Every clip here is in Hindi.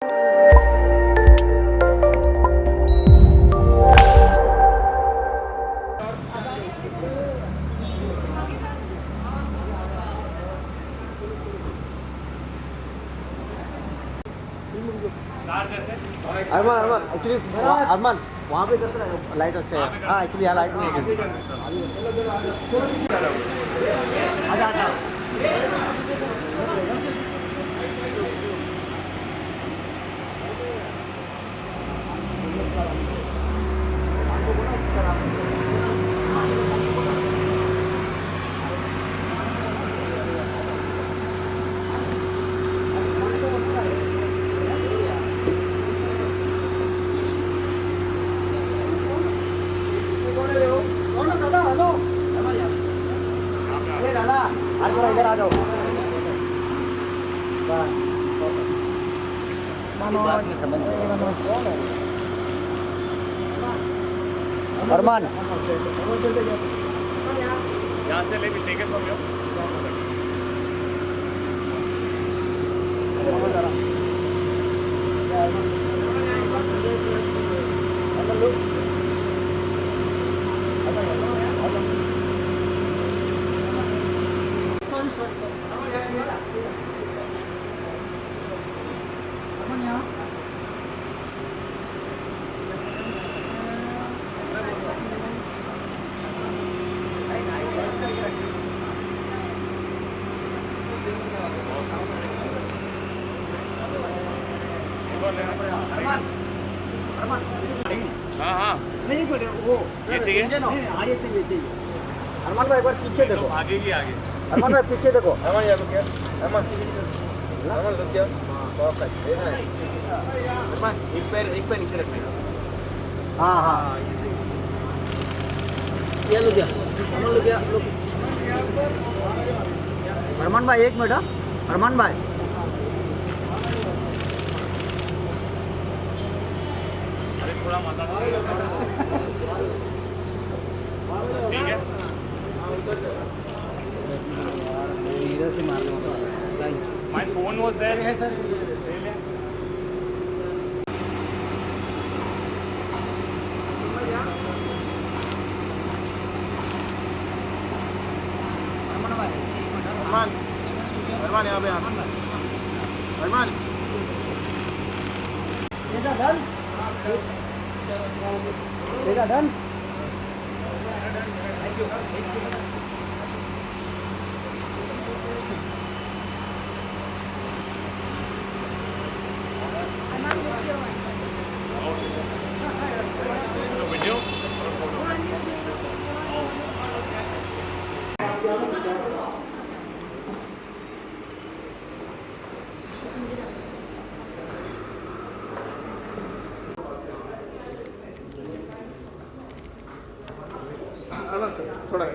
अरमान अरमान एक्चुअली अरमान वहाँ पे करते ना लाइट अच्छा है। हाँ एक्चुअली यहाँ लाइट नहीं है। आजा आजा दादा आज थोड़ा इधर आ जाओ। बात में समझ अरमान यहाँ से लेके टेक इट फ्रॉम योर हाँ हाँ नहीं वो ये चाहिए नहीं आगे चाहिए। अरमान भाई एक बार पीछे देखो। आगे की आगे अरमान भाई पीछे देखो। अमन यार लुक यार अमन लुक यार परफेक्ट वेरी नाइस अमन एक पैर नीचे रखने का हाँ हाँ ये लुक यार अरमान लुक यार लुक अरमान भाई एक मिनट। अरमान भाई थोड़ा मजा ठीक है इधर से मार दो। माय फोन वाज देयर है सर अरमान यहाँ पे अरमान बेटा डन। So video थोड़ा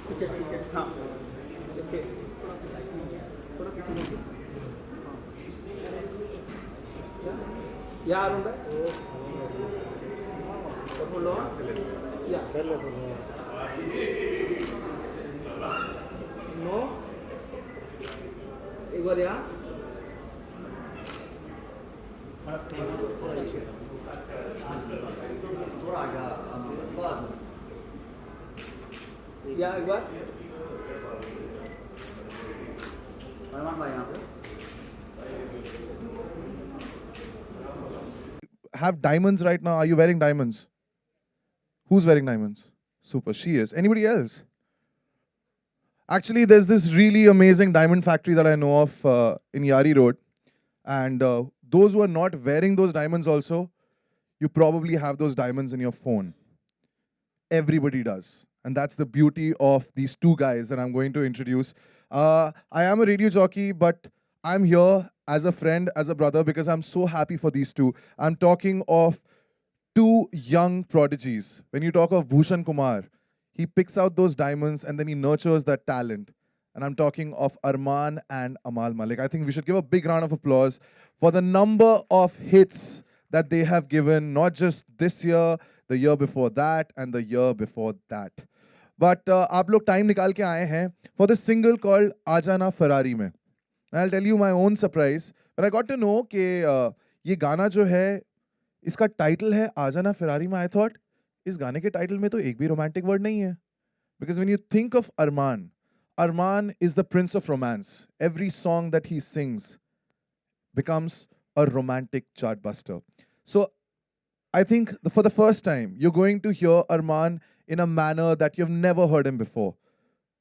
पीछे पीछे हाँ ओके या रूम है तो बोलो या नो एक बार यहाँ थोड़ा आगे या एक बार अरमान भाई यहाँ पे have diamonds right now. Are you wearing diamonds? Who's wearing diamonds? Super, she is. Anybody else? Actually, there's this really amazing diamond factory that I know of in Yari Road. And those who are not wearing those diamonds also, you probably have those diamonds in your phone. Everybody does. And that's the beauty of these two guys that I'm going to introduce. I am a radio jockey, but I'm here as a friend, as a brother, because I'm so happy for these two. I'm talking of two young prodigies. When you talk of Bhushan Kumar, he picks out those diamonds and then he nurtures that talent. And I'm talking of Arman and Amal Malik. I think we should give a big round of applause for the number of hits that they have given, not just this year, the year before that, and the year before that. but आप लोग time निकाल के आए हैं for this single called आजाना फरारी में. And I'll tell you my own surprise. When I got to know कि ये गाना जो है इसका टाइटल है आजाना फरारी में, I thought इस गाने के टाइटल में तो एक भी रोमांटिक वर्ड नहीं है. Because when you think of Arman, Arman is the prince of romance. Every song that he sings becomes a romantic chartbuster. So I think for the first time, you're going to hear Arman in a manner that you've never heard him before.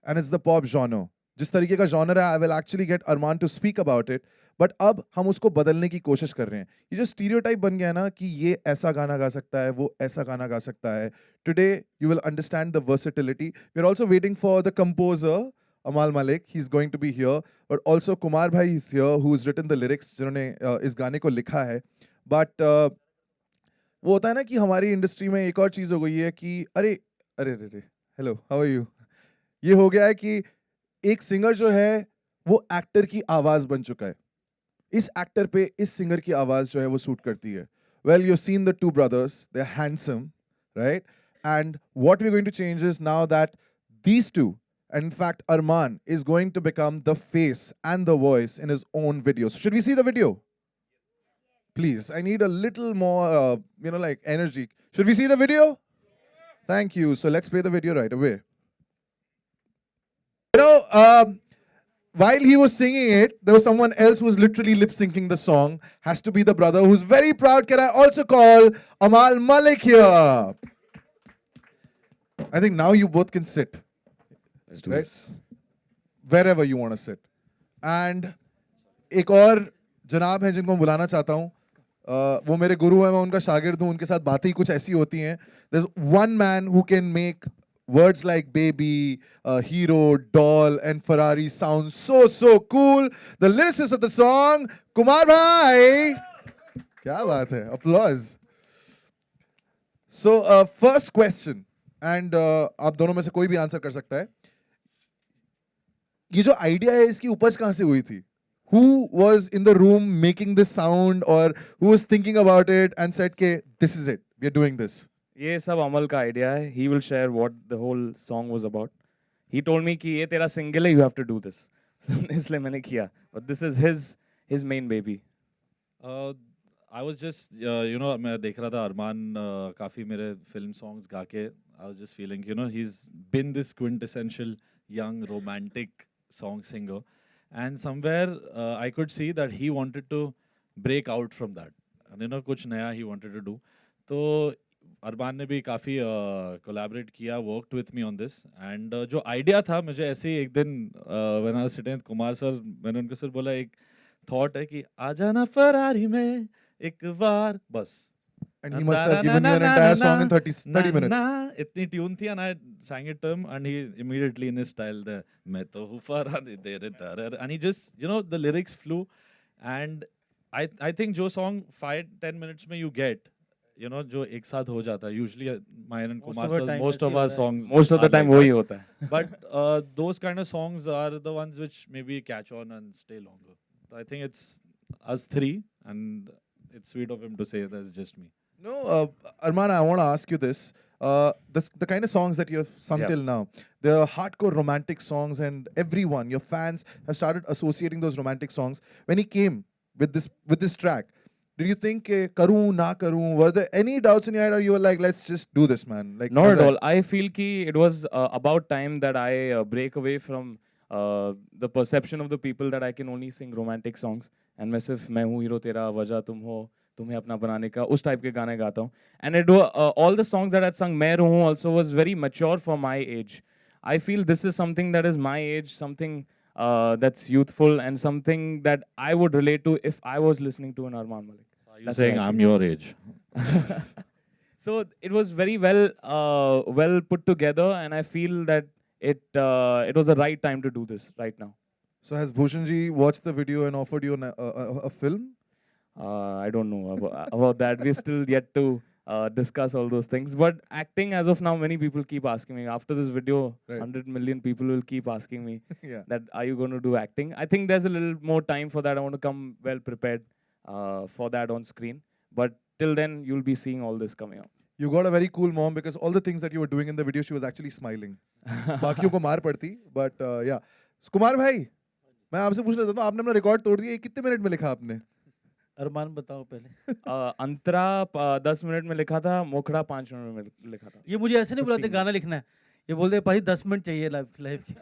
And it's the pop genre. जिस तरीके का genre है, I will actually get Arman to speak about it. But अब हम उसको बदलने की कोशिश कर रहे हैं. ये जो stereotype बन गया ना कि ये ऐसा गाना गा सकता है, वो ऐसा गाना गा सकता है. Today, you will understand the versatility. We're also waiting for the composer, Amal Malik. He's going to be here. But also Kumar Bhai is here, who's written the lyrics, जिन्होंने इस गाने को लिखा है. But वो होता है ना कि हमारी इंडस्ट्री में एक और चीज़ हो गई है कि अरे अरे अरे हेलो हाउ आर यू, ये हो गया है कि एक सिंगर जो है वो एक्टर की आवाज़ बन चुका है. इस एक्टर पे इस सिंगर की आवाज़ जो है वो सूट करती है. Well you seen the two brothers, they are handsome, right? And what we are going to change is now that these two, and in fact Arman is going to become the face and the voice in his own video. So should we see the video? Please, I need a little more, like energy. Should we see the video? Thank you. So let's play the video right away. While he was singing it, there was someone else who was literally lip syncing the song. Has to be the brother who's very proud. Can I also call Amal Malik here? I think now you both can sit. Let's do Right? this. Wherever you want to sit. And एक और जनाब हैं जिनको मैं बुलाना चाहता हूँ. वो मेरे गुरु हैं, मैं उनका शागिर्द हूँ. उनके साथ बातें ही कुछ ऐसी होती हैं. There's one man who can make words like baby, hero, doll, and Ferrari sound so cool. The lyricist of the song, Kumar Bhai. क्या बात है? Applause. So first question, and आप दोनों में से कोई भी आंसर कर सकता है. ये जो आइडिया है इसकी उपज कहाँ से हुई थी? Who was in the room making this sound, or who was thinking about it and said के this is it, we are doing this? ये सब अमल का आइडिया है. He will share what the whole song was about. He told me कि ये तेरा सिंगल है, you have to do this. इसलिए मैंने किया. But this is his main baby. I was just, मैं देख रहा था अरमान काफ़ी मेरे फिल्म सॉन्ग्स गा के, I was just feeling, he's been this quintessential young romantic song singer. And somewhere I could see that he wanted to break out from that. And कुछ नया he wanted to do. तो अरमान ने भी काफ़ी collaborate किया, worked with me on this. And जो idea था, मुझे ऐसे ही एक दिन when I was sitting with Kumar sir, मैंने उनको सर बोला एक thought है कि आ जाना फरारी में एक बार बस. And he must have given you an entire song in 30 minutes. इतनी ट्यून थी and I sang it to him and he immediately in his style the मैं तो हूँ फरारी तेरे दर, and he just the lyrics flew. And I think जो song 5-10 minutes में you get, जो एक साथ हो जाता है, usually mine and Kumar sir, most of our songs Most of the are time like वही that. होता है. But those kind of songs are the ones which maybe catch on and stay longer. So I think it's us three, and it's sweet of him to say that's just me. No, Arman, I want to ask you this. The kind of songs that you have sung Yeah. till now, they're hardcore romantic songs, and everyone, your fans, have started associating those romantic songs. When he came with this track, did you think karu na karu? Were there any doubts in your head, or you were like, let's just do this, man? Like Not was at that- all. I feel कि it was about time that I break away from the perception of the people that I can only sing romantic songs. And मैं सिर्फ मैं हूँ हीरो तेरा, वजह तुम हो, तुम्हें अपना बनाने का, उस type के गाने गाता हूँ. And all the songs that I sung मैं रहूँ also was very mature for my age. I feel this is something that is my age, something that's youthful, and something that I would relate to if I was listening to an Arman Malik. Are you That's saying what I I'm feel. your age? So it was very well put together, and I feel that it was the right time to do this right now. So has Bhushanji watched the video and offered you a film? I don't know about that. We're still yet to discuss all those things. But acting, as of now, many people keep asking me. After this video, Right. 100 million people will keep asking me Yeah. that, are you going to do acting? I think there's a little more time for that. I want to come well prepared for that on screen. But till then, you'll be seeing all this coming up. You got a very cool mom because all the things that you were doing in the video, she was actually smiling. बाकियों को मार पड़ती, but yeah. कुमार भाई, मैं आपसे पूछना चाहता हूँ, आपने अपना रिकॉर्ड तोड़ दिया, ये कितने मिनट में लिखा आपने? अरमान बताओ पहले। अंतरा 10 मिनट में लिखा था, मोखड़ा 5 मिनट में लिखा था। ये मुझे ऐसे नहीं बुलाते गाना लिखना है, ये बोलते भाई 10 मिनट चाहिए लाइफ की।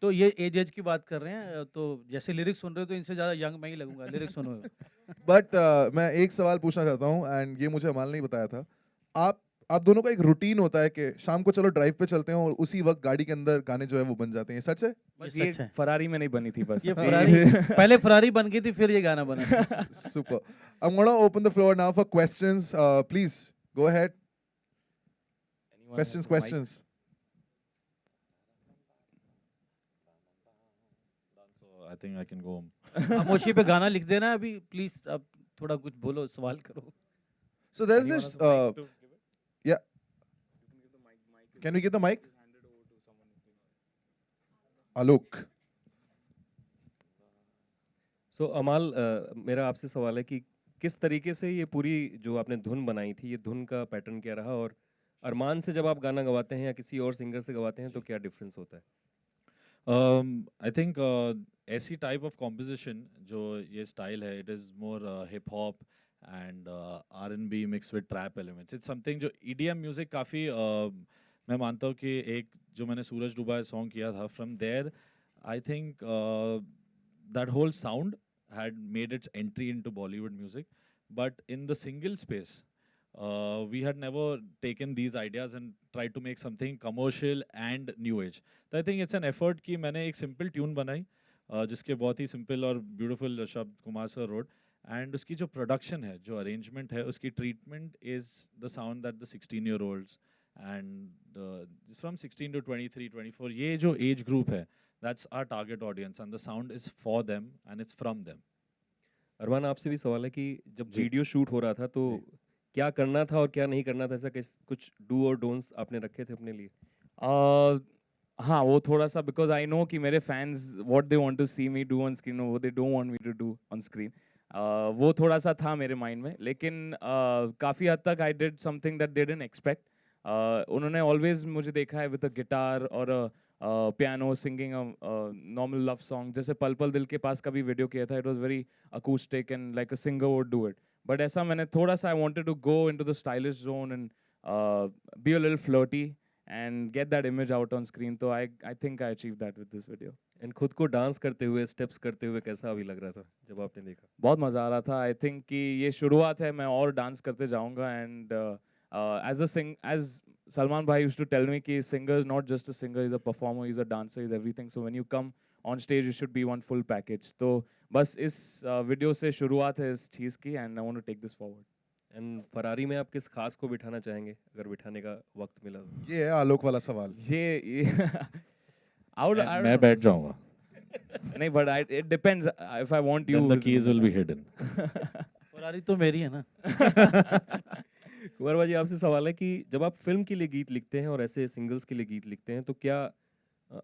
तो ये एज की बात कर रहे हैं, तो जैसे लिरिक्स सुन रहे हो तो इनसे ज़्यादा यंग मैं ही लगूंगा लिरिक्स सुनो। बट मैं एक सवाल पूछना चाहता हूँ, एंड ये मुझे अमाल ने बताया था। आप दोनों का एक रूटीन होता है कि शाम को चलो ड्राइव पे चलते हैं और उसी वक्त गाड़ी के अंदर गाने जो है वो बन जाते हैं, सच है? बस ये ये सच है। फरारी में नहीं बनी थी बस। ये फरारी पहले फरारी बन गई थी, फिर ये गाना बना। Super. I'm gonna open the floor now for questions. Please go ahead. Anyone has Questions, a mic? questions. So I think I can go home. खामोशी पे गाना लिख देना अभी प्लीज, अब थोड़ा कुछ बोलो, सवाल करो। So there's Anyone this. has a mic to give it? Yeah. You can give the mic. Can we get the mic? Just hand it over to someone. Alok. सो अमाल, मेरा आपसे सवाल है कि किस तरीके से ये पूरी जो आपने धुन बनाई थी, ये धुन का पैटर्न क्या रहा, और अरमान से जब आप गाना गवाते हैं या किसी और सिंगर से गवाते हैं तो क्या डिफरेंस होता है? I think ऐसी type of composition जो ये style है, it is more hip hop and R&B mixed with trap elements. It's something जो EDM music काफ़ी मैं मानता हूँ कि एक जो मैंने सूरज डूबा सॉन्ग किया था, from there I think that whole sound had made its entry into Bollywood music, but in the single space we had never taken these ideas and tried to make something commercial and new age. So I think it's an effort कि मैंने एक simple tune बनाई जिसके बहुत ही simple और beautiful शब्द कुमार सर wrote, and उसकी जो production है, जो arrangement है, उसकी treatment is the sound that the 16-year-olds and from 16 to 23, 24, ये जो age group है, that's our target audience and the sound is for them and it's from them. अरमान, आपसे भी सवाल है कि जब वीडियो शूट हो रहा था तो क्या करना था और क्या नहीं करना था, ऐसा कुछ डू और डोंट्स आपने रखे थे अपने लिए? हाँ, वो थोड़ा सा, बिकॉज आई नो कि मेरे fans what they want to see me do on screen, वो they don't want me to do on screen. वो थोड़ा सा था मेरे माइंड में, लेकिन काफ़ी हद तक I did something that they didn't expect. उन्होंने ऑलवेज मुझे देखा है विद अ गिटार और piano singing normal love song, जैसे पल पल दिल के पास का भी वीडियो किया था, it was very acoustic and like a singer would do it, but ऐसा मैंने थोड़ा सा I wanted to go into the stylish zone and be a little flirty and get that image out on screen. So I think I achieved that with this video. And खुद को डांस करते हुए, स्टेप्स करते हुए कैसा अभी लग रहा था जब आपने देखा? बहुत मज़ा आ रहा था। आई थिंक कि ये शुरुआत है, मैं और डांस करते जाऊंगा। And as Salman bhai used to tell me कि singer is not just a singer, he's a performer, he's a dancer, he's everything. So when you come on stage, you should be one full package. तो बस इस वीडियो से शुरुआत है इस चीज़ की, and I want to take this forward. And Ferrari में आप किस खास को बिठाना चाहेंगे अगर बिठाने का वक्त मिला तो? ये है आलोक वाला सवाल। ये I would, I मैं don't बैठ जाऊंगा. नहीं, but it depends if I want you. Then the keys will be hidden. Ferrari तो मेरी है ना। कुमार भाई, आपसे सवाल है कि जब आप फिल्म के लिए गीत लिखते हैं और ऐसे सिंगल्स के लिए गीत लिखते हैं तो क्या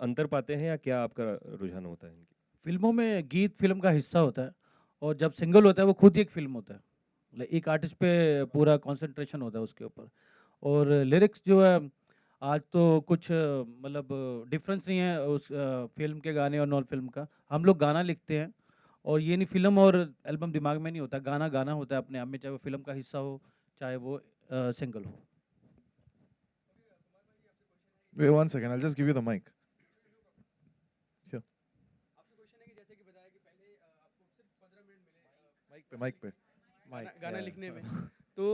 अंतर पाते हैं या क्या आपका रुझान होता है इनकी? फिल्मों में गीत फिल्म का हिस्सा होता है, और जब सिंगल होता है वो खुद ही एक फिल्म होता है। एक आर्टिस्ट पे पूरा कंसंट्रेशन होता है उसके ऊपर। और लिरिक्स जो है, आज तो कुछ मतलब डिफरेंस नहीं है उस फिल्म के गाने और नॉन फिल्म का। हम लोग गाना लिखते हैं, और ये नहीं फिल्म और एल्बम दिमाग में नहीं होता, गाना गाना होता है अपने आप में, चाहे वो फिल्म का हिस्सा हो चाहे वो सिंगल हो। Wait 1 second, I'll just give you the mic. Here. Mic पे। गाना लिखने में तो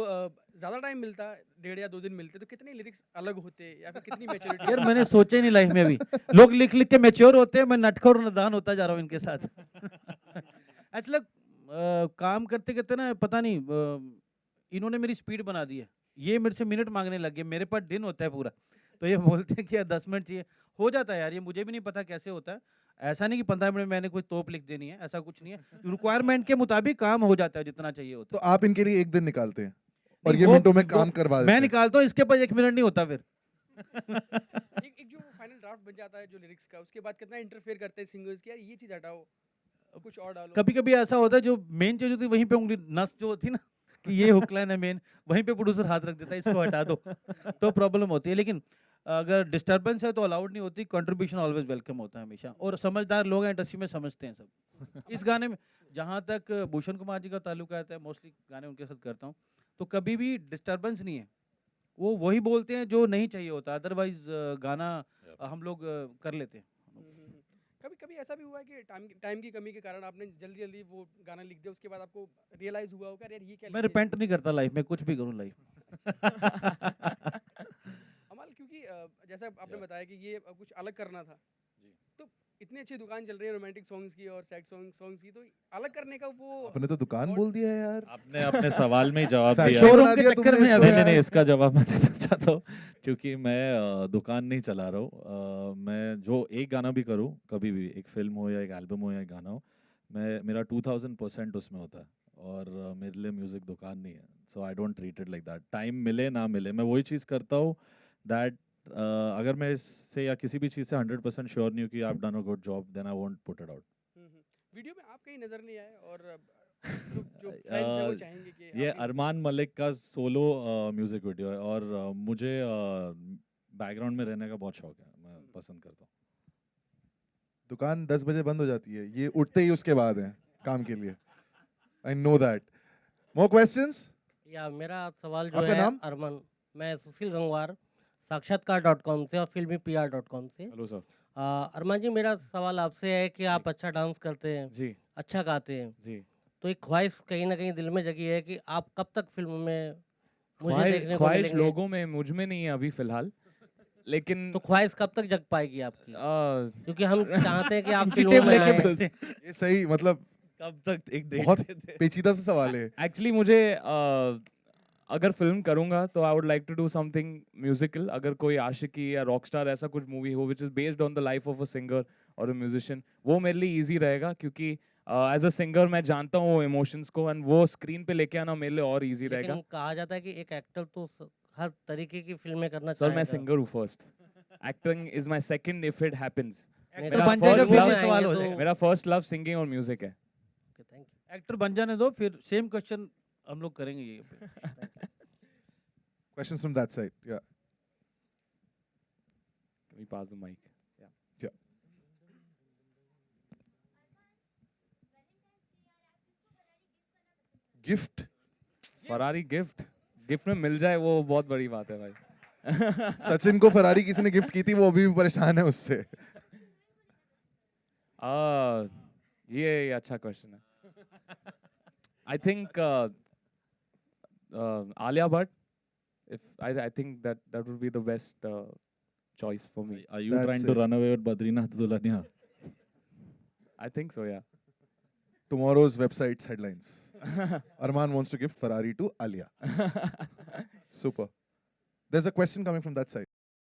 ज़्यादा टाइम मिलता, 1.5 या 2 दिन मिलते, तो कितने लिरिक्स अलग होते या फिर कितनी मैच्योरिटी? यार मैंने सोचा ही नहीं लाइफ में अभी। लोग लिख लिख के मैच्योर होते हैं, मैं नटखोर और नादान होता जा रहा हूँ इनके साथ। एक्चुअली काम करते करते ना, पता नहीं इन्होंने मेरी स्पीड बना दी है। ये मेरे से मिनट मांगने लग गए, मेरे पास दिन होता है पूरा, तो ये बोलते हैं कि यार 10 मिनट चाहिए। हो जाता है यार, ये मुझे भी नहीं पता कैसे होता है। ऐसा नहीं कि 15 मिनट में मैंने कोई तोप लिख देनी है, ऐसा कुछ नहीं है। रिक्वायरमेंट के मुताबिक काम हो जाता है जितना चाहिए होता तो है। आप इनके लिए 1 दिन निकालते हैं और नहीं, ये वो- मिनटों में वो- काम करवा देते मैं हैं। निकालता हूँ, इसके पास 1 मिनट नहीं होता फिर। एक जो फाइनल ड्राफ्ट बन जाता है जो लिरिक्स का, उसके बाद कितना इंटरफेयर करते हैं सिंगर्स कि यार ये चीज़ हटाओ, कुछ और डालो। कभी कभी ऐसा होता है जो मेन चीज होती है वहीं पे उंगली नस जो होती है ना कि ये हुक लाइन है मेन, वहीं पे प्रोड्यूसर हाथ रख देता है इसको हटा दो, तो प्रॉब्लम होती है। लेकिन अगर डिस्टर्बेंस है तो अलाउड नहीं होती, कंट्रीब्यूशन ऑलवेज वेलकम होता है हमेशा, और समझदार लोग हैं इंडस्ट्री में, समझते हैं सब। इस गाने में जहाँ तक भूषण कुमार जी का ताल्लुक आता है, मोस्टली गाने उनके साथ करता हूँ, तो कभी भी डिस्टर्बेंस नहीं है, वो वही बोलते हैं जो नहीं चाहिए होता, अदरवाइज गाना हम लोग कर लेते हैं। कभी कभी ऐसा भी हुआ है कि टाइम की कमी के कारण आपने जल्दी जल्दी वो गाना लिख दिया, उसके बाद आपको रियलाइज हुआ होगा यार ये क्या मैं लिख दिया? रिपेंट नहीं करता लाइफ में, कुछ भी करूँ लाइफ। अमल, क्योंकि जैसा आपने बताया कि ये कुछ अलग करना था, तो इतनी अच्छी दुकान चल रही है रोमांटिक सॉन्ग्स की और सैड सॉन्ग्स की, तो अलग करने का वो अपने तो दुकान बोल दिया है यार। आपने अपने सवाल में ही जवाब दिया Fashion है। शोरूम बना के दिया चक्कर तुमने में इसको अभी नहीं नहीं यार। इसका जवाब मैं देना चाहता हूँ, क्योंकि मैं दुकान नहीं चला रहा हूँ। मैं जो एक गाना भी करूँ, कभी भी एक फिल्म हो या एक एल्बम हो या एक गाना हो, मेरा 2000% उसमें होता है, और मेरे लिए म्यूजिक दुकान नहीं है। So I don't treat it like that. Time मिले ना मिले, मैं वही चीज़ करता हूँ दैट अगर मैं इससे या किसी भी चीज़ से 100% श्योर नहीं हूँ कि आप done a good job, then I won't put it out. Video में आप कहीं नजर नहीं आए, और जो फैंस हैं वो चाहेंगे कि ये आप अरमान मलिक का सोलो म्यूजिक वीडियो है, और मुझे बैकग्राउंड में रहने का बहुत शौक है, मैं पसंद करता हूँ। दुकान 10 बजे बंद हो जाती है, ये उठते ही उसके बाद है काम के लिए। I know that. More questions? या मेरा सवाल जो आपका है नाम? अरमान, मैं सुशील गंगवार साक्षात्कार.com से और filmypr.com से। Hello sir. अरमान जी, मेरा सवाल आपसे है कि आप अच्छा डांस करते हैं, जी अच्छा गाते हैं, जी। तो एक ख्वाहिश कहीं ना कहीं दिल में जगी है कि आप कब तक फिल्म में मुझे देखने को ख्वाहिश मिलेंगे? लोगों में, मुझ में नहीं है अभी फिलहाल, लेकिन तो ख्वाहिश कब तक जग पाएगी आपकी? आ, क्योंकि हम चाहते हैं कि आप इंची फिल्मों टेप में लेके आएं। बैठते हैं। ये सही, मतलब कब तक एक डेट बहुत देते हैं? पेचीदा सा सवाल है। एक्चुअली मुझे अगर फिल्म करूंगा तो I would like to do something musical. अगर कोई आशिकी या रॉकस्टार ऐसा कुछ मूवी हो which is based on the life of a singer और अ म्यूजिशियन, वो मेरे लिए इजी रहेगा, क्योंकि एज अ सिंगर मैं जानता हूँ वो इमोशंस को, एंड वो स्क्रीन पे लेके आना मेरे लिए और इजी रहेगा। लेकिन कहा जाता है कि एक एक्टर तो हर तरीके की फिल्में करना सर मैं चाहेगा। सिंगर हूँ first, acting is my second if it happens. Actor मेरा बन जाएगा first फिर love ये सवाल हो आएंगे जाएगा। तो- मेरा फर्स्ट लव सिंगिंग और म्यूजिक है। Okay, thank you. एक्टर बन जाने दो, फिर सेम क्वेश्चन हम लोग करेंगे ये पे। Questions from that side. Yeah. Can we pass the mic? Yeah. Gift. Ferrari gift, gift में मिल जाए वो बहुत बड़ी बात है भाई। सचिन को फरारी किसी ने गिफ्ट की थी, वो अभी भी परेशान है उससे। ये अच्छा क्वेश्चन है। I think Alia Bhatt, if I think that would be the best choice for me. Are you That's trying to it. run away with Badrinath Dulhania? I think so, yeah. Tomorrow's website's headlines. Arman wants to give Ferrari to Alia. Super. There's a question coming from that side.